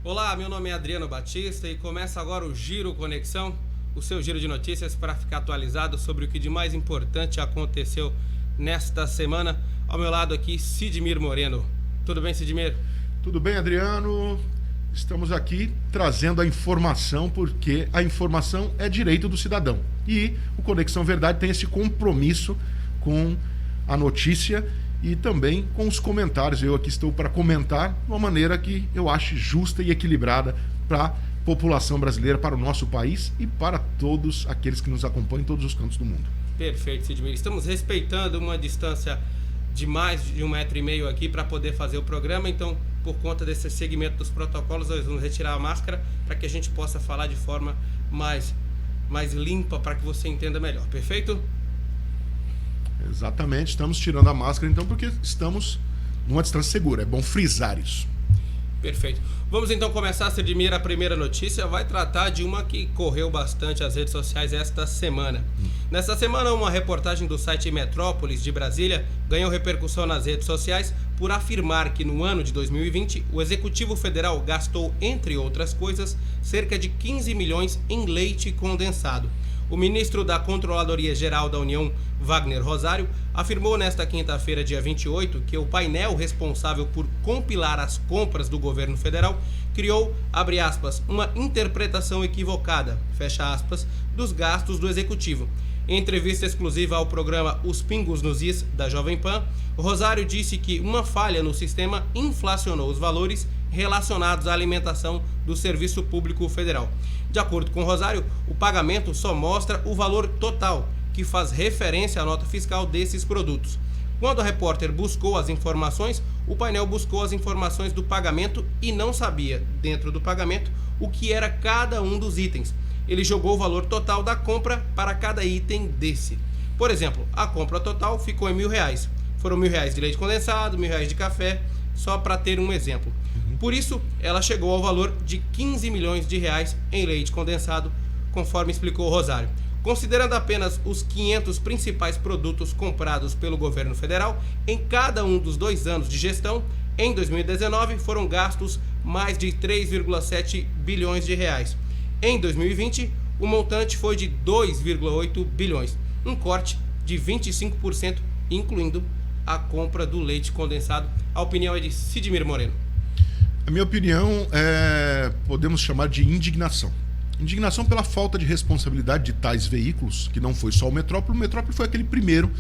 Olá, meu nome é Adriano Batista e começa agora o Giro Conexão, o seu giro de notícias para ficar atualizado sobre o que de mais importante aconteceu nesta semana. Ao meu lado aqui, Sidmir Moreno. Tudo bem, Sidmir? Tudo bem, Adriano? Estamos aqui trazendo a informação porque a informação é direito do cidadão. E o Conexão Verdade tem esse compromisso com a notícia e também com os comentários. Eu aqui estou para comentar de uma maneira que eu acho justa e equilibrada para a população brasileira, para o nosso país e para todos aqueles que nos acompanham em todos os cantos do mundo. Perfeito, Sidmir. Estamos respeitando uma distância de mais de 1,5 metro aqui para poder fazer o programa, então, por conta desse segmento dos protocolos, nós vamos retirar a máscara para que a gente possa falar de forma mais limpa, para que você entenda melhor, perfeito? Exatamente, estamos tirando a máscara então porque estamos numa distância segura, é bom frisar isso. Perfeito. Vamos então começar, Sidmir. A primeira notícia vai tratar de uma que correu bastante as redes sociais esta semana. Nesta semana, uma reportagem do site Metrópolis de Brasília ganhou repercussão nas redes sociais por afirmar que no ano de 2020 o Executivo Federal gastou, entre outras coisas, cerca de 15 milhões em leite condensado. O ministro da Controladoria Geral da União, Wagner Rosário, afirmou nesta quinta-feira, dia 28, que o painel responsável por compilar as compras do governo federal criou, abre aspas, uma interpretação equivocada, fecha aspas, dos gastos do executivo. Em entrevista exclusiva ao programa Os Pingos nos Is, da Jovem Pan, Rosário disse que uma falha no sistema inflacionou os valores relacionados à alimentação do Serviço Público Federal. De acordo com Rosário, o pagamento só mostra o valor total, que faz referência à nota fiscal desses produtos. Quando a repórter buscou as informações, o painel buscou as informações do pagamento e não sabia, dentro do pagamento, o que era cada um dos itens. Ele jogou o valor total da compra para cada item desse. Por exemplo, a compra total ficou em R$1.000. Foram R$1.000 de leite condensado, R$1.000 de café, só para ter um exemplo. Por isso, ela chegou ao valor de 15 milhões de reais em leite condensado, conforme explicou Rosário. Considerando apenas os 500 principais produtos comprados pelo governo federal, em cada um dos 2 anos de gestão, em 2019 foram gastos mais de 3,7 bilhões de reais. Em 2020, o montante foi de 2,8 bilhões, um corte de 25%, incluindo a compra do leite condensado. A opinião é de Sidmir Moreno. A minha opinião podemos chamar de indignação. Indignação pela falta de responsabilidade de tais veículos, que não foi só o Metrópole. O Metrópole foi aquele primeiro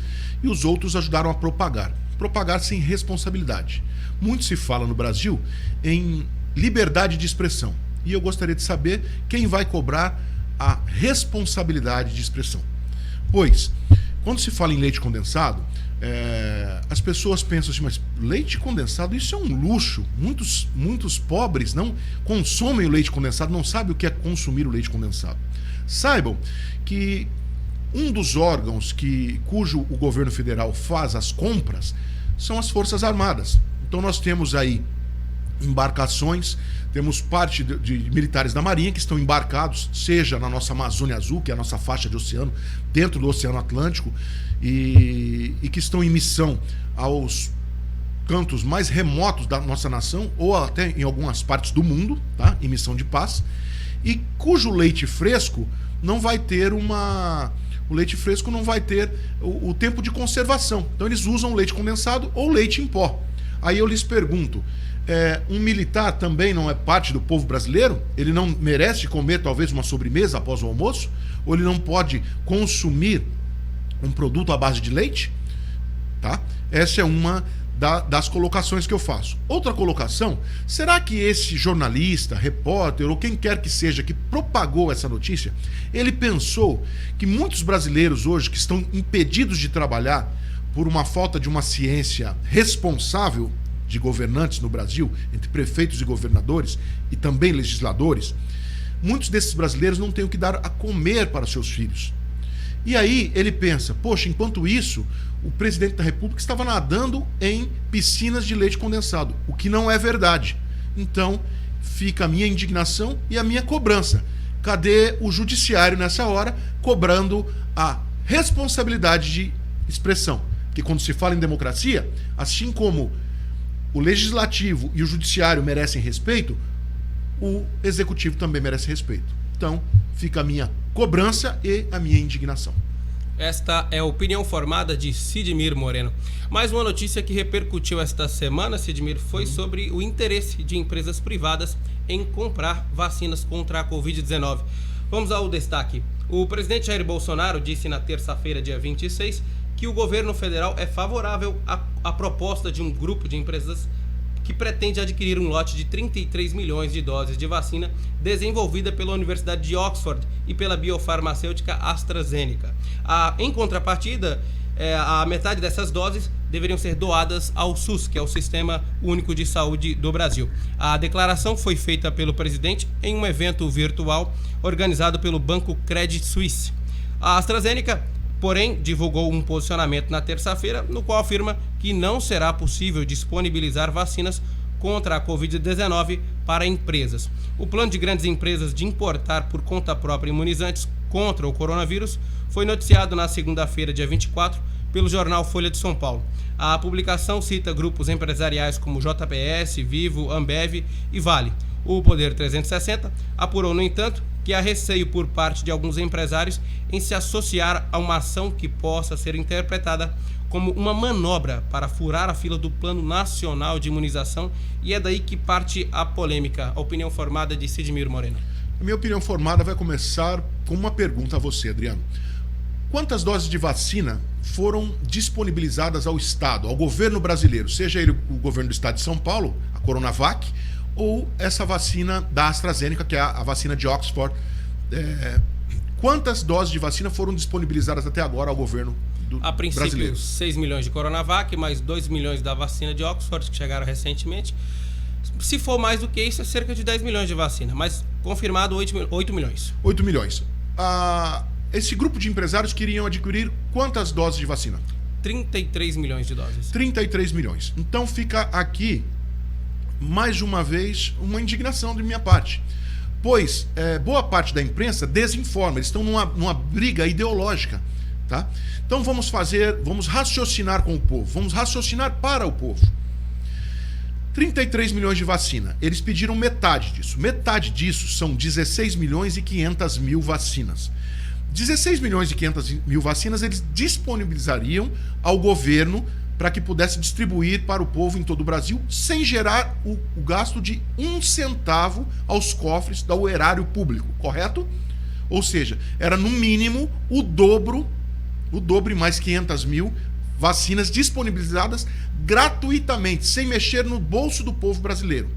e os outros ajudaram a propagar. Propagar sem responsabilidade. Muito se fala no Brasil em liberdade de expressão. E eu gostaria de saber quem vai cobrar a responsabilidade de expressão. Pois, quando se fala em leite condensado, as pessoas pensam assim, mas leite condensado, isso é um luxo. Muitos pobres não consomem o leite condensado, não sabem o que é consumir o leite condensado. Saibam que um dos órgãos cujo o governo federal faz as compras são as Forças Armadas. Então nós temos aí embarcações, temos parte de militares da Marinha que estão embarcados, seja na nossa Amazônia Azul, que é a nossa faixa de oceano, dentro do Oceano Atlântico, e que estão em missão aos cantos mais remotos da nossa nação, ou até em algumas partes do mundo, tá? Em missão de paz, e cujo leite fresco não vai ter o leite fresco não vai ter o tempo de conservação. Então eles usam leite condensado ou leite em pó. Aí eu lhes pergunto, um militar também não é parte do povo brasileiro? Ele não merece comer talvez uma sobremesa após o almoço? Ou ele não pode consumir um produto à base de leite? Tá? Essa é uma das colocações que eu faço. Outra colocação, será que esse jornalista, repórter ou quem quer que seja que propagou essa notícia, ele pensou que muitos brasileiros hoje que estão impedidos de trabalhar por uma falta de uma ciência responsável de governantes no Brasil, entre prefeitos e governadores e também legisladores, muitos desses brasileiros não têm o que dar a comer para seus filhos. E aí ele pensa, poxa, enquanto isso, o presidente da República estava nadando em piscinas de leite condensado, o que não é verdade. Então, fica a minha indignação e a minha cobrança. Cadê o judiciário nessa hora cobrando a responsabilidade de expressão? Porque quando se fala em democracia, assim como o legislativo e o judiciário merecem respeito, o executivo também merece respeito. Então, fica a minha cobrança e a minha indignação. Esta é a opinião formada de Sidmir Moreno. Mais uma notícia que repercutiu esta semana, Sidmir, foi sobre o interesse de empresas privadas em comprar vacinas contra a Covid-19. Vamos ao destaque. O presidente Jair Bolsonaro disse na terça-feira, dia 26, que o governo federal é favorável à proposta de um grupo de empresas que pretende adquirir um lote de 33 milhões de doses de vacina desenvolvida pela Universidade de Oxford e pela biofarmacêutica AstraZeneca. Em contrapartida, a metade dessas doses deveriam ser doadas ao SUS, que é o Sistema Único de Saúde do Brasil. A declaração foi feita pelo presidente em um evento virtual organizado pelo Banco Credit Suisse. A AstraZeneca, porém, divulgou um posicionamento na terça-feira, no qual afirma que não será possível disponibilizar vacinas contra a Covid-19 para empresas. O plano de grandes empresas de importar por conta própria imunizantes contra o coronavírus foi noticiado na segunda-feira, dia 24, pelo jornal Folha de São Paulo. A publicação cita grupos empresariais como JPS, Vivo, Ambev e Vale. O Poder 360 apurou, no entanto, que há receio por parte de alguns empresários em se associar a uma ação que possa ser interpretada como uma manobra para furar a fila do Plano Nacional de Imunização, e é daí que parte a polêmica. A opinião formada de Sidmir Moreno. A minha opinião formada vai começar com uma pergunta a você, Adriano. Quantas doses de vacina foram disponibilizadas ao Estado, ao governo brasileiro, seja ele o governo do Estado de São Paulo, a Coronavac, ou essa vacina da AstraZeneca, que é a vacina de Oxford? Quantas doses de vacina foram disponibilizadas até agora ao governo a princípio, brasileiro? 6 milhões de Coronavac, mais 2 milhões da vacina de Oxford, que chegaram recentemente. Se for mais do que isso, é cerca de 10 milhões de vacina, mas confirmado 8 milhões. 8 milhões. Esse grupo de empresários queriam adquirir quantas doses de vacina? 33 milhões de doses. 33 milhões. Então fica aqui, mais uma vez, uma indignação de minha parte. Pois boa parte da imprensa desinforma, eles estão numa briga ideológica. Tá? Então vamos raciocinar com o povo, vamos raciocinar para o povo. 33 milhões de vacina, eles pediram metade disso. Metade disso são 16 milhões e 500 mil vacinas. 16 milhões e 500 mil vacinas eles disponibilizariam ao governo para que pudesse distribuir para o povo em todo o Brasil, sem gerar o gasto de 1 centavo aos cofres do erário público, correto? Ou seja, era no mínimo o dobro e mais 500 mil vacinas disponibilizadas gratuitamente, sem mexer no bolso do povo brasileiro.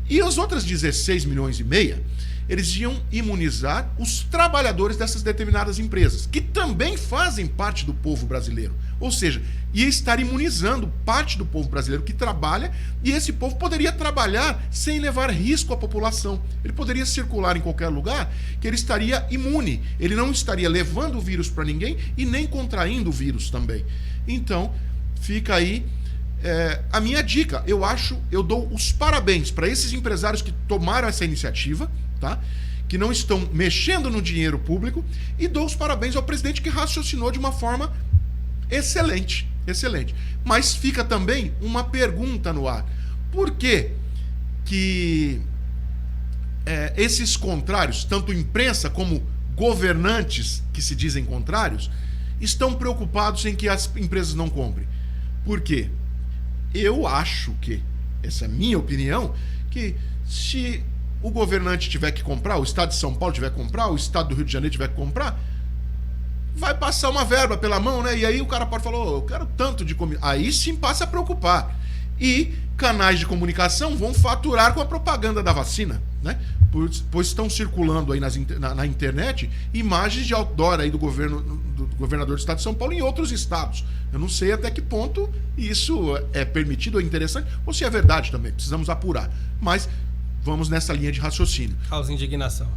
E as outras 16 milhões e meia, eles iam imunizar os trabalhadores dessas determinadas empresas, que também fazem parte do povo brasileiro. Ou seja, ia estar imunizando parte do povo brasileiro que trabalha, e esse povo poderia trabalhar sem levar risco à população. Ele poderia circular em qualquer lugar que ele estaria imune. Ele não estaria levando o vírus para ninguém e nem contraindo o vírus também. Então, fica aí a minha dica. Eu dou os parabéns para esses empresários que tomaram essa iniciativa, tá? Que não estão mexendo no dinheiro público, e dou os parabéns ao presidente que raciocinou de uma forma excelente, excelente. Mas fica também uma pergunta no ar. Por que esses contrários, tanto imprensa como governantes que se dizem contrários, estão preocupados em que as empresas não comprem? Por quê? Eu acho que, essa é a minha opinião, que se o governante tiver que comprar, o Estado de São Paulo tiver que comprar, o Estado do Rio de Janeiro tiver que comprar, vai passar uma verba pela mão, né? E aí o cara pode falar, eu quero tanto de comida. Aí sim passa a preocupar. E canais de comunicação vão faturar com a propaganda da vacina, né? Pois estão circulando aí na internet imagens de outdoor aí do governador do Estado de São Paulo em outros estados. Eu não sei até que ponto isso é permitido ou interessante, ou se é verdade também. Precisamos apurar. Mas vamos nessa linha de raciocínio. Causa indignação.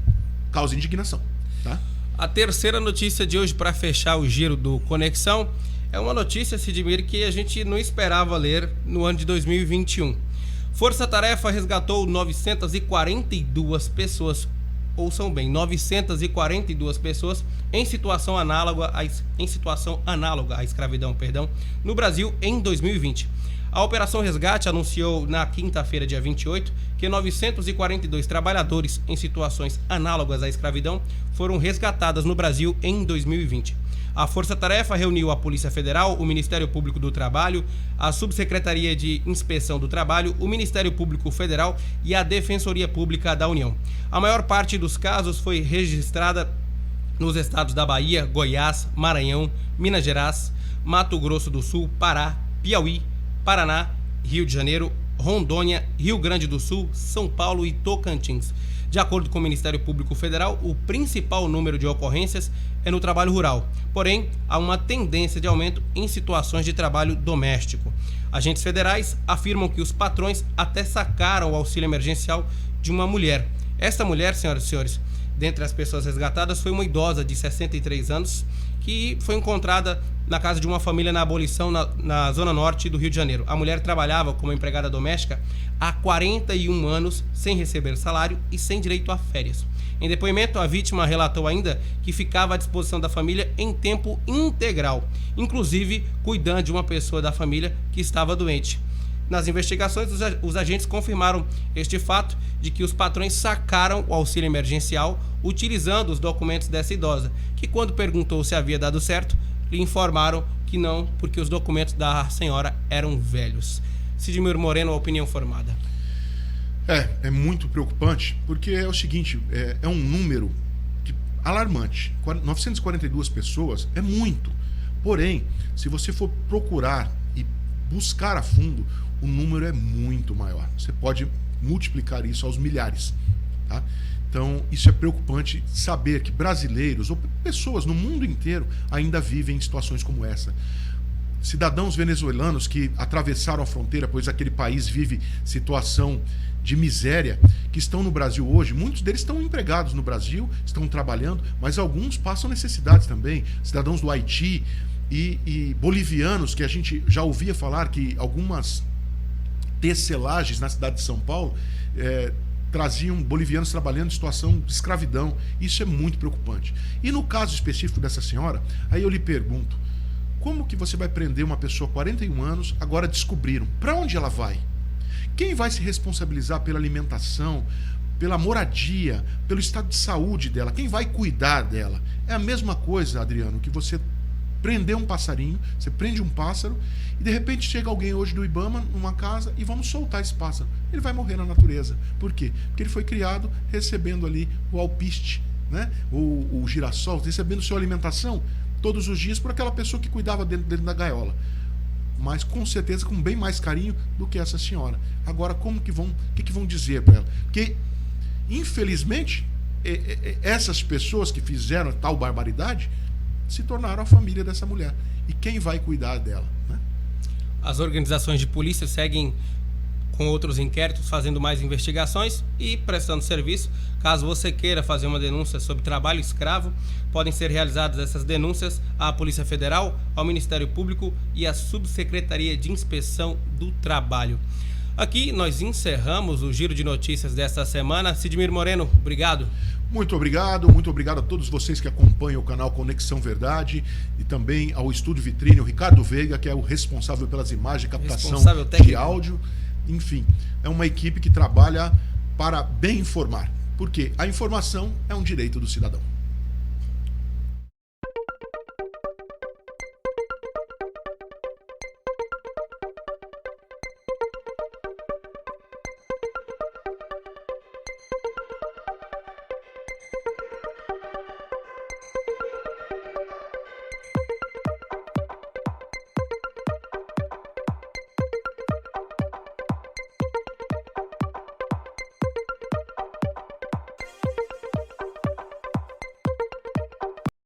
Causa indignação, tá? A terceira notícia de hoje, para fechar o giro do Conexão, é uma notícia, Sidmir, que a gente não esperava ler no ano de 2021. Força Tarefa resgatou 942 pessoas, ouçam bem, 942 pessoas em situação análoga à escravidão, no Brasil em 2020. A Operação Resgate anunciou na quinta-feira, dia 28, que 942 trabalhadores em situações análogas à escravidão foram resgatadas no Brasil em 2020. A Força Tarefa reuniu a Polícia Federal, o Ministério Público do Trabalho, a Subsecretaria de Inspeção do Trabalho, o Ministério Público Federal e a Defensoria Pública da União. A maior parte dos casos foi registrada nos estados da Bahia, Goiás, Maranhão, Minas Gerais, Mato Grosso do Sul, Pará, Piauí, Paraná, Rio de Janeiro, Rondônia, Rio Grande do Sul, São Paulo e Tocantins. De acordo com o Ministério Público Federal, o principal número de ocorrências é no trabalho rural. Porém, há uma tendência de aumento em situações de trabalho doméstico. Agentes federais afirmam que os patrões até sacaram o auxílio emergencial de uma mulher. Esta mulher, senhoras e senhores, dentre as pessoas resgatadas, foi uma idosa de 63 anos que foi encontrada na casa de uma família na Abolição, na zona norte do Rio de Janeiro. A mulher trabalhava como empregada doméstica há 41 anos, sem receber salário e sem direito a férias. Em depoimento, a vítima relatou ainda que ficava à disposição da família em tempo integral, inclusive cuidando de uma pessoa da família que estava doente. Nas investigações, os agentes confirmaram este fato de que os patrões sacaram o auxílio emergencial utilizando os documentos dessa idosa, que quando perguntou se havia dado certo, lhe informaram que não, porque os documentos da senhora eram velhos. Sidmir Moreno, a opinião formada. É muito preocupante, porque é o seguinte, é um número alarmante. 942 pessoas é muito. Porém, se você for procurar e buscar a fundo, o número é muito maior. Você pode multiplicar isso aos milhares. Tá? Então, isso é preocupante saber que brasileiros ou pessoas no mundo inteiro ainda vivem em situações como essa. Cidadãos venezuelanos que atravessaram a fronteira, pois aquele país vive situação de miséria, que estão no Brasil hoje. Muitos deles estão empregados no Brasil, estão trabalhando, mas alguns passam necessidades também. Cidadãos do Haiti e bolivianos, que a gente já ouvia falar que algumas tecelagens na cidade de São Paulo traziam bolivianos trabalhando em situação de escravidão. Isso é muito preocupante. E no caso específico dessa senhora, aí eu lhe pergunto, como que você vai prender uma pessoa 41 anos, agora descobriram? Para onde ela vai? Quem vai se responsabilizar pela alimentação, pela moradia, pelo estado de saúde dela? Quem vai cuidar dela? É a mesma coisa, Adriano, que você prender um passarinho, você prende um pássaro e de repente chega alguém hoje do Ibama numa casa e vamos soltar esse pássaro. Ele vai morrer na natureza. Por quê? Porque ele foi criado recebendo ali o alpiste, né? o girassol, recebendo sua alimentação todos os dias por aquela pessoa que cuidava dentro da gaiola. Mas com certeza com bem mais carinho do que essa senhora. Agora, o que vão dizer para ela? Porque, infelizmente, essas pessoas que fizeram tal barbaridade se tornaram a família dessa mulher. E quem vai cuidar dela? Né? As organizações de polícia seguem com outros inquéritos, fazendo mais investigações e prestando serviço. Caso você queira fazer uma denúncia sobre trabalho escravo, podem ser realizadas essas denúncias à Polícia Federal, ao Ministério Público e à Subsecretaria de Inspeção do Trabalho. Aqui nós encerramos o giro de notícias desta semana. Sidmir Moreno, obrigado. Muito obrigado a todos vocês que acompanham o canal Conexão Verdade e também ao Estúdio Vitrine, o Ricardo Veiga, que é o responsável pelas imagens, captação de áudio. Enfim, é uma equipe que trabalha para bem informar, porque a informação é um direito do cidadão.